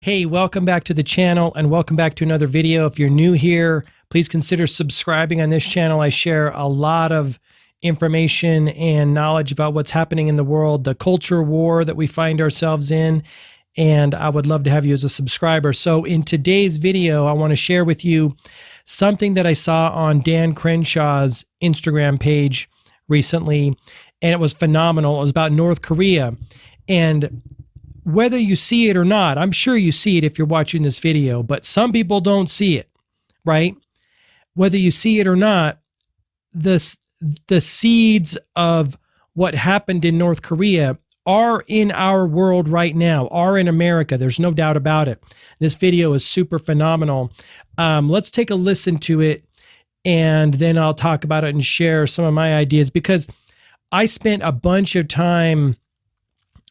Hey, welcome back to the channel and welcome back to another video. If you're new here, please consider subscribing on this channel. I share a lot of information and knowledge about what's happening in the world, the culture war that we find ourselves in, and I would love to have you as a subscriber. So in today's video, I want to share with you something that I saw on Dan Crenshaw's Instagram page recently, and it was phenomenal. It was about North Korea. And whether you see it or not, I'm sure you see it if you're watching this video, but some people don't see it, right? Whether you see it or not, the seeds of what happened in North Korea are in our world right now, are in America. There's no doubt about it. This video is super phenomenal. Let's take a listen to it, and then I'll talk about it and share some of my ideas, because I spent a bunch of time,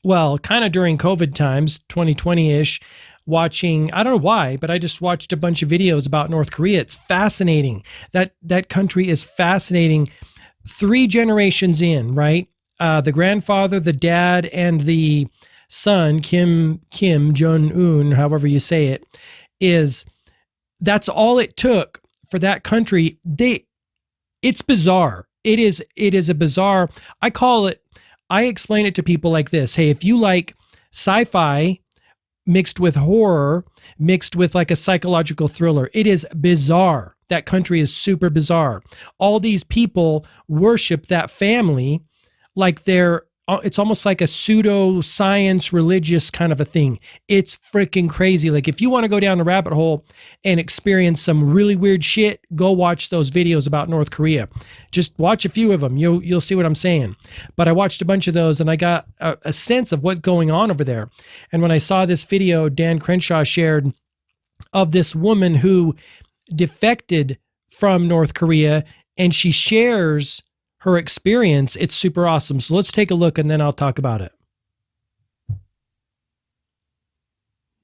well, kind of during COVID times, 2020-ish, watching, I don't know why, but I just watched a bunch of videos about North Korea. It's fascinating. That country is fascinating. 3 generations in, right? The grandfather, the dad, and the son, Kim Jong-un, however you say it, that's all it took for that country. It's bizarre. It is a bizarre, I explain it to people like this. Hey, if you like sci-fi mixed with horror, mixed with like a psychological thriller, it is bizarre. That country is super bizarre. All these people worship that family like it's almost like a pseudo-science religious kind of a thing. It's freaking crazy. Like, if you want to go down the rabbit hole and experience some really weird shit, go watch those videos about North Korea. Just watch a few of them. You'll see what I'm saying. But I watched a bunch of those and I got a sense of what's going on over there. And when I saw this video Dan Crenshaw shared of this woman who defected from North Korea, and she shares her experience, it's super awesome. So let's take a look and then I'll talk about it.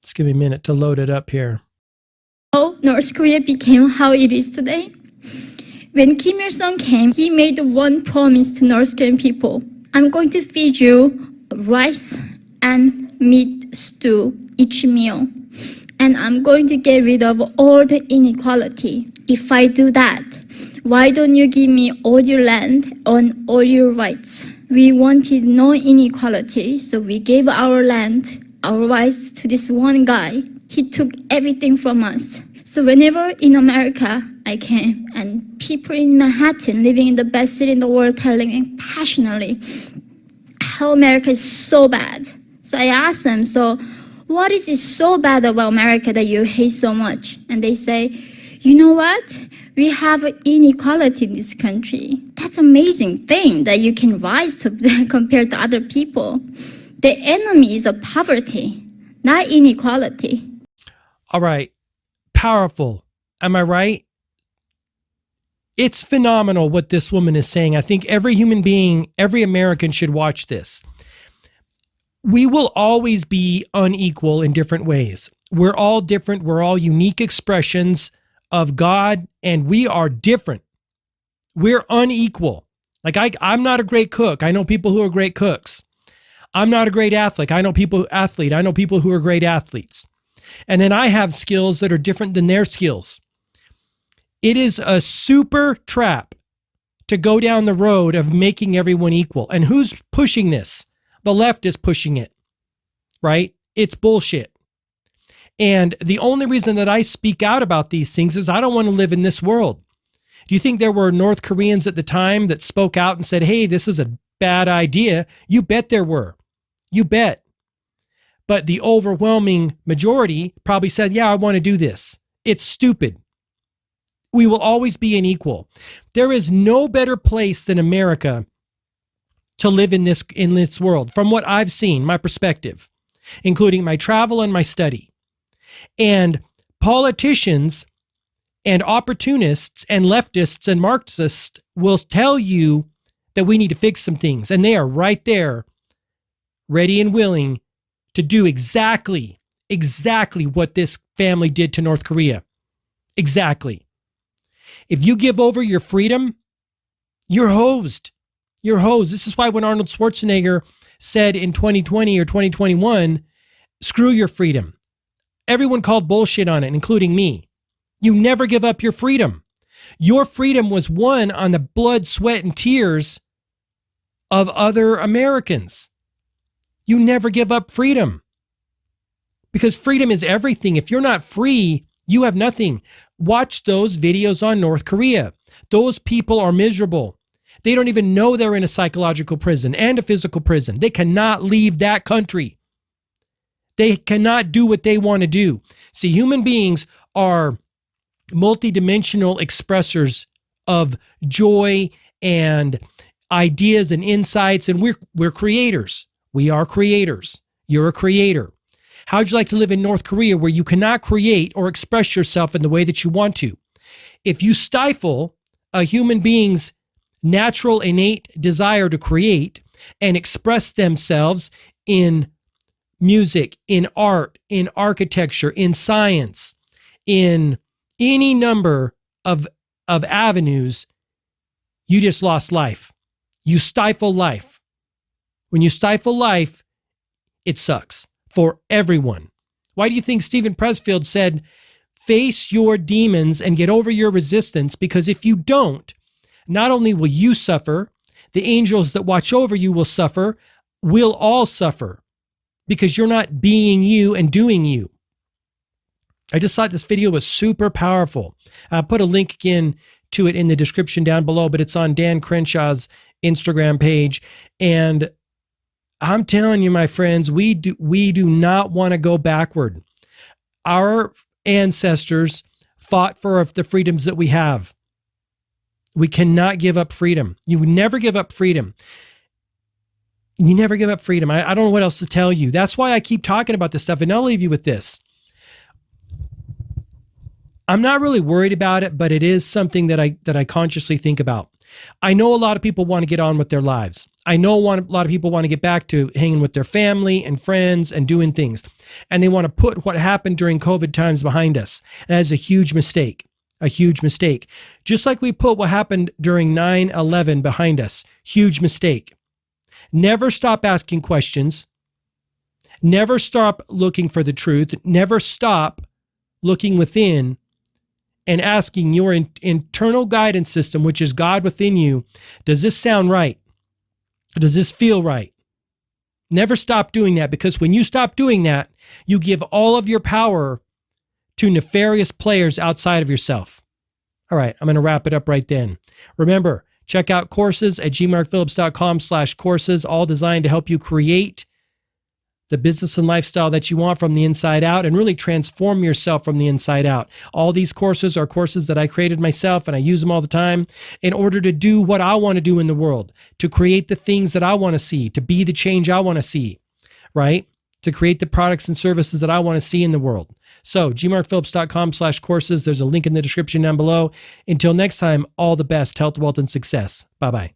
Just give me a minute to load it up here. How North Korea became how it is today? When Kim Il-sung came, he made one promise to North Korean people. I'm going to feed you rice and meat stew each meal. And I'm going to get rid of all the inequality. If I do that, why don't you give me all your land and all your rights? We wanted no inequality, so we gave our land, our rights to this one guy. He took everything from us. So whenever in America I came, and people in Manhattan living in the best city in the world telling me passionately how America is so bad. So I asked them, so what is it so bad about America that you hate so much? And they say, you know what? We have inequality in this country. That's an amazing thing that you can rise to compared to other people. The enemy is of poverty, not inequality. All right. Powerful. Am I right? It's phenomenal what this woman is saying. I think every human being, every American should watch this. We will always be unequal in different ways. We're all different. We're all unique expressions of God, and we are different. We're unequal. Like, I'm not a great cook. I know people who are great cooks. I'm not a great athlete. I know people who are great athletes. And then I have skills that are different than their skills. It is a super trap to go down the road of making everyone equal. And who's pushing this? The left is pushing it, right? It's bullshit. And the only reason that I speak out about these things is I don't want to live in this world. Do you think there were North Koreans at the time that spoke out and said, hey, this is a bad idea? You bet there were. You bet. But the overwhelming majority probably said, yeah, I want to do this. It's stupid. We will always be unequal. There is no better place than America to live in this world, from what I've seen, my perspective, including my travel and my study. And politicians and opportunists and leftists and Marxists will tell you that we need to fix some things. And they are right there, ready and willing to do exactly what this family did to North Korea. Exactly. If you give over your freedom, you're hosed. You're hosed. This is why when Arnold Schwarzenegger said in 2020 or 2021, screw your freedom. Everyone called bullshit on it, including me. You never give up your freedom. Your freedom was won on the blood, sweat, and tears of other Americans. You never give up freedom. Because freedom is everything. If you're not free, you have nothing. Watch those videos on North Korea. Those people are miserable. They don't even know they're in a psychological prison and a physical prison. They cannot leave that country. They cannot do what they want to do. See, human beings are multidimensional expressors of joy and ideas and insights, and we're creators. We are creators. You're a creator. How'd you like to live in North Korea where you cannot create or express yourself in the way that you want to? If you stifle a human being's natural innate desire to create and express themselves in music, in art, in architecture, in science, in any number of avenues, you just lost life. You stifle life. When you stifle life, it sucks for everyone. Why do you think Stephen Pressfield said, face your demons and get over your resistance? Because if you don't, not only will you suffer, the angels that watch over you will suffer. We'll all suffer because you're not being you and doing you. I just thought this video was super powerful. I'll put a link again to it in the description down below, but it's on Dan Crenshaw's Instagram page. And I'm telling you, my friends, we do not want to go backward. Our ancestors fought for the freedoms that we have. We cannot give up freedom. You never give up freedom. You never give up freedom. I don't know what else to tell you. That's why I keep talking about this stuff. And I'll leave you with this. I'm not really worried about it, but it is something that I consciously think about. I know a lot of people want to get on with their lives. I know a lot of people want to get back to hanging with their family and friends and doing things. And they want to put what happened during COVID times behind us. That is a huge mistake. A huge mistake. Just like we put what happened during 9/11 behind us. Huge mistake. Never stop asking questions. Never stop looking for the truth. Never stop looking within and asking your internal guidance system, which is God within you, does this sound right? Does this feel right? Never stop doing that, because when you stop doing that, you give all of your power to nefarious players outside of yourself. All right, I'm going to wrap it up right then. Remember, check out courses at gmarkphillips.com/courses, all designed to help you create the business and lifestyle that you want from the inside out and really transform yourself from the inside out. All these courses are courses that I created myself, and I use them all the time in order to do what I want to do in the world, to create the things that I want to see, to be the change I want to see, right? To create the products and services that I want to see in the world. So gmarkphillips.com/courses. There's a link in the description down below. Until next time, all the best, health, wealth, and success. Bye-bye.